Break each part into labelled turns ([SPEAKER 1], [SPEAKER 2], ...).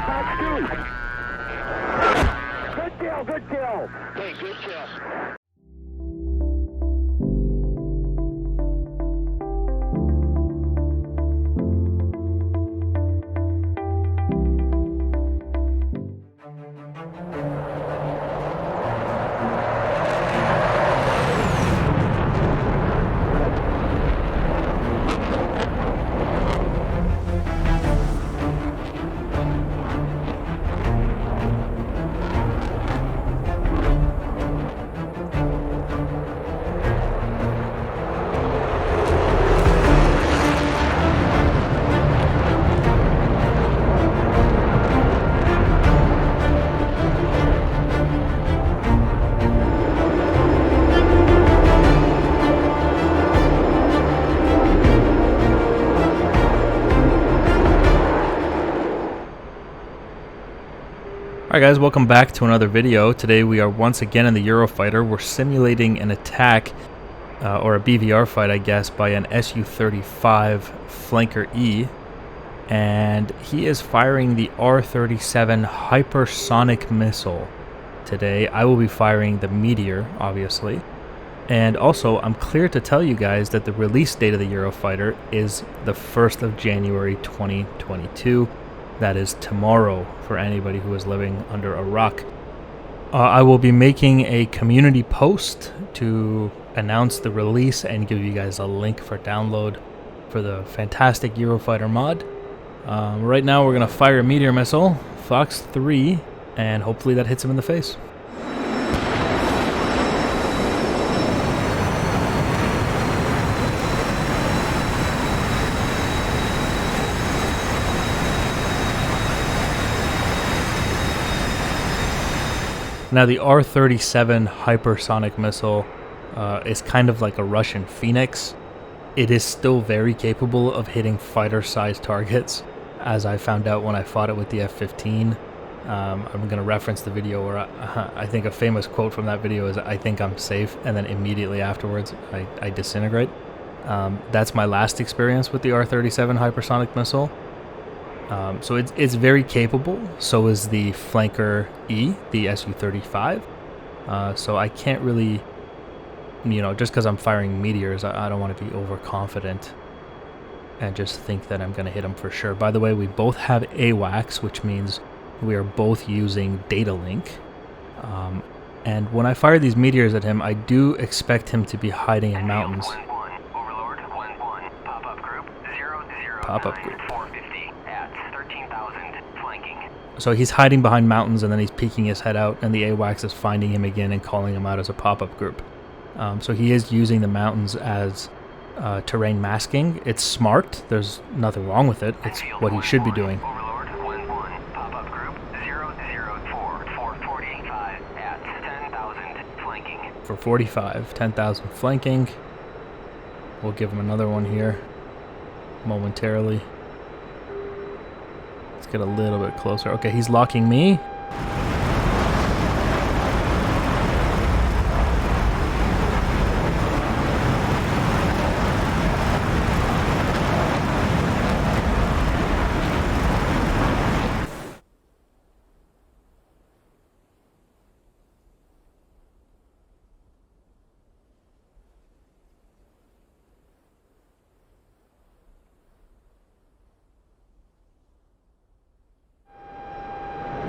[SPEAKER 1] Good kill, good kill. Hey, good kill.
[SPEAKER 2] Alright guys, welcome back to another video. Today we are once again in the Eurofighter. We're simulating an attack, or a BVR fight I guess, by an Su-35 Flanker E. And he is firing the R-37 hypersonic missile today. I will be firing the Meteor, obviously. And also, I'm clear to tell you guys that the release date of the Eurofighter is the 1st of January 2022. That is tomorrow for anybody who is living under a rock. I will be making a community post to announce the release and give you guys a link for download for the fantastic Eurofighter mod. Right now we're going to fire a Meteor missile, Fox 3, and hopefully that hits him in the face. Now the R-37 hypersonic missile is kind of like a Russian Phoenix. It is still very capable of hitting fighter-sized targets, as I found out when I fought it with the F-15. I'm going to reference the video where I think a famous quote from that video is, "I think I'm safe," and then immediately afterwards I disintegrate. That's my last experience with the R-37 hypersonic missile. So it's very capable. So is the Flanker E, the Su-35. So I can't really, just because I'm firing meteors, I don't want to be overconfident and just think that I'm going to hit them for sure. By the way, we both have AWACS, which means we are both using data link. And when I fire these meteors at him, I do expect him to be hiding in mountains. Pop-up group. So he's hiding behind mountains, and then he's peeking his head out, and the AWACS is finding him again and calling him out as a pop-up group. So he is using the mountains as terrain masking. It's smart. There's nothing wrong with it. It's what he should be doing. For 45, 10,000 flanking. We'll give him another one here momentarily. Let's get a little bit closer. Okay, he's locking me.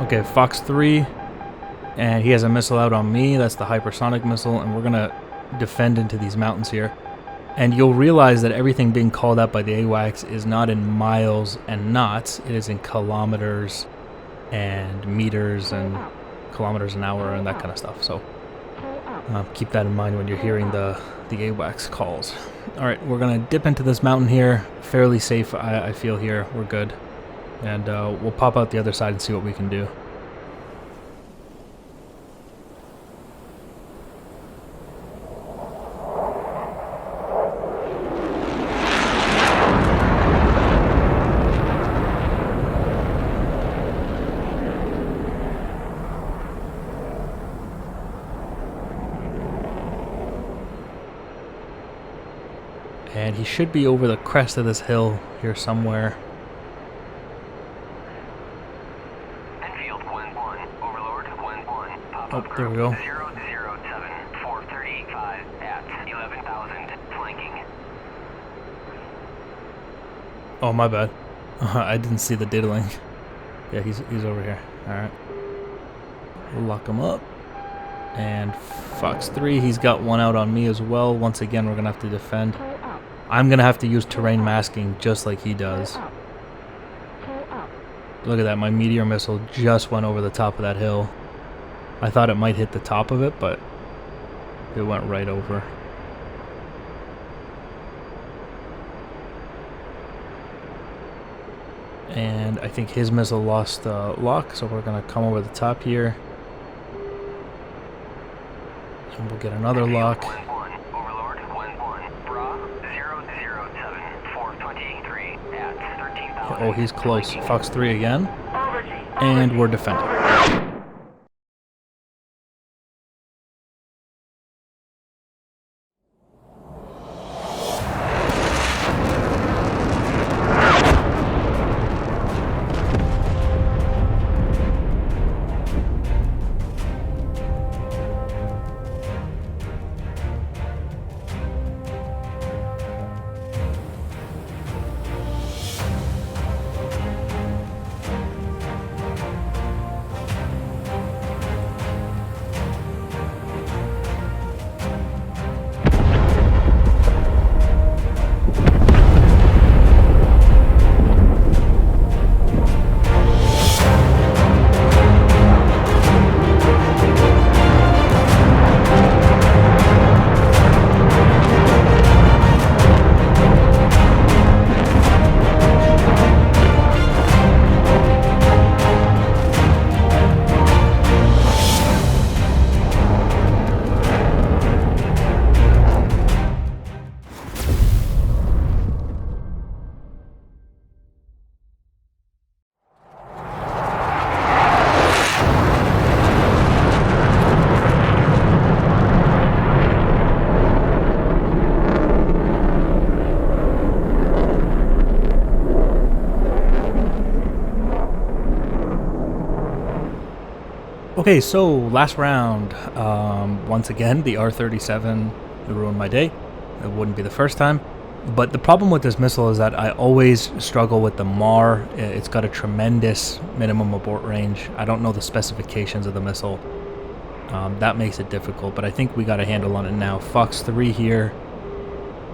[SPEAKER 2] Okay, Fox 3, and he has a missile out on me. That's the hypersonic missile, and we're going to defend into these mountains here. And you'll realize that everything being called out by the AWACS is not in miles and knots. It is in kilometers and meters and kilometers an hour and that kind of stuff. So keep that in mind when you're hearing the AWACS calls. All right, we're going to dip into this mountain here. Fairly safe, I feel here. We're good. And we'll pop out the other side and see what we can do. And he should be over the crest of this hill here somewhere.
[SPEAKER 3] Enfield 1-1, Overlord 1-1,
[SPEAKER 2] Oh,
[SPEAKER 3] pop-up
[SPEAKER 2] there we
[SPEAKER 3] group
[SPEAKER 2] go.
[SPEAKER 3] 007, 435 at 11,000, flanking.
[SPEAKER 2] Oh, my bad. I didn't see the data link. Yeah, he's over here. Alright. We'll lock him up. And Fox 3, he's got one out on me as well. Once again, we're going to have to defend. I'm going to have to use terrain masking just like he does. Look at that, my Meteor missile just went over the top of that hill. I thought it might hit the top of it, but it went right over. And I think his missile lost lock, so we're going to come over the top here. And we'll get another lock.
[SPEAKER 3] Overlord 1-1, Bra 007, 423 at 13,000.
[SPEAKER 2] Oh, he's close. Fox 3 again. And we're defending. Okay, so last round. Once again, the R-37 ruined my day. It wouldn't be the first time. But the problem with this missile is that I always struggle with the MAR. It's got a tremendous minimum abort range. I don't know the specifications of the missile. That makes it difficult, but I think we got a handle on it now. Fox 3 here,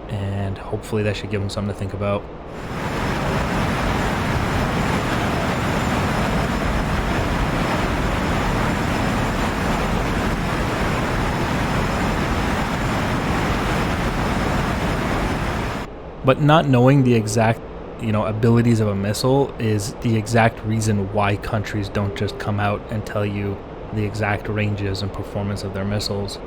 [SPEAKER 2] and hopefully that should give him something to think about. But not knowing the exact, abilities of a missile is the exact reason why countries don't just come out and tell you the exact ranges and performance of their missiles.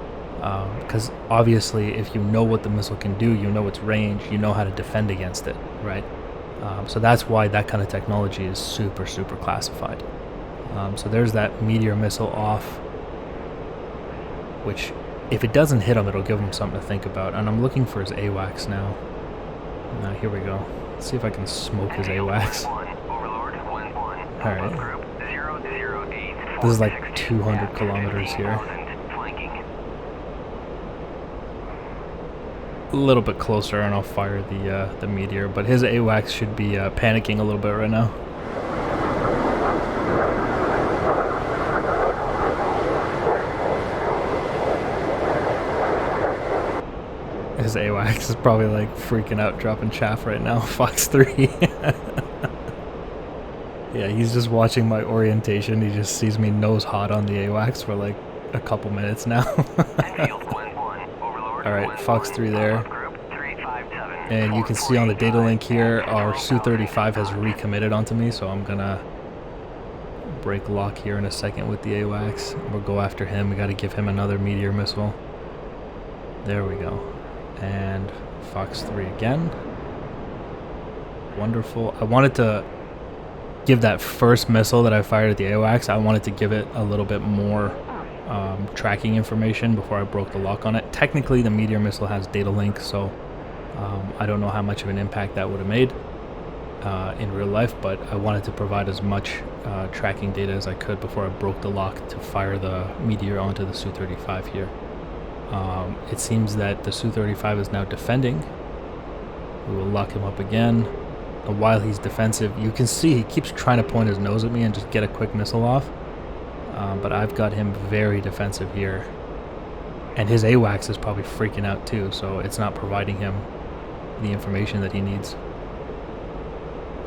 [SPEAKER 2] Because obviously, if you know what the missile can do, you know its range, you know how to defend against it, right? So that's why that kind of technology is super, super classified. So there's that Meteor missile off, which if it doesn't hit him, it'll give him something to think about. And I'm looking for his AWACS now. Here we go. Let's see if I can smoke his AWACS. Alright. This is like 200 kilometers here. A little bit closer and I'll fire the Meteor, but his AWACS should be panicking a little bit right now. His AWACS is probably like freaking out, dropping chaff right now. Fox 3. Yeah, he's just watching my orientation. He just sees me nose hot on the AWACS for like a couple minutes now. Alright, Fox 3 there. And you can see on the data link here, our Su-35 has recommitted onto me, so I'm gonna break lock here in a second with the AWACS. We'll go after him. We gotta give him another Meteor missile. There we go. And Fox 3 again. Wonderful. I wanted to give that first missile that I fired at the AWACS, I wanted to give it a little bit more tracking information before I broke the lock on it. Technically, the Meteor missile has data link, so I don't know how much of an impact that would have made. in real life, but I wanted to provide as much tracking data as I could before I broke the lock to fire the Meteor onto the Su-35 here. It seems that the Su-35 is now defending. We will lock him up again. And while he's defensive, you can see he keeps trying to point his nose at me and just get a quick missile off. But I've got him very defensive here. And his AWACS is probably freaking out too, so it's not providing him the information that he needs.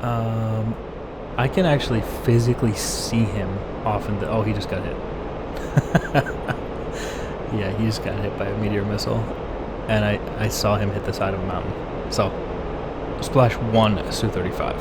[SPEAKER 2] I can actually physically see him off in the... Oh, he just got hit. Yeah, he just got hit by a Meteor missile. And I saw him hit the side of a mountain. So, splash 1 Su-35.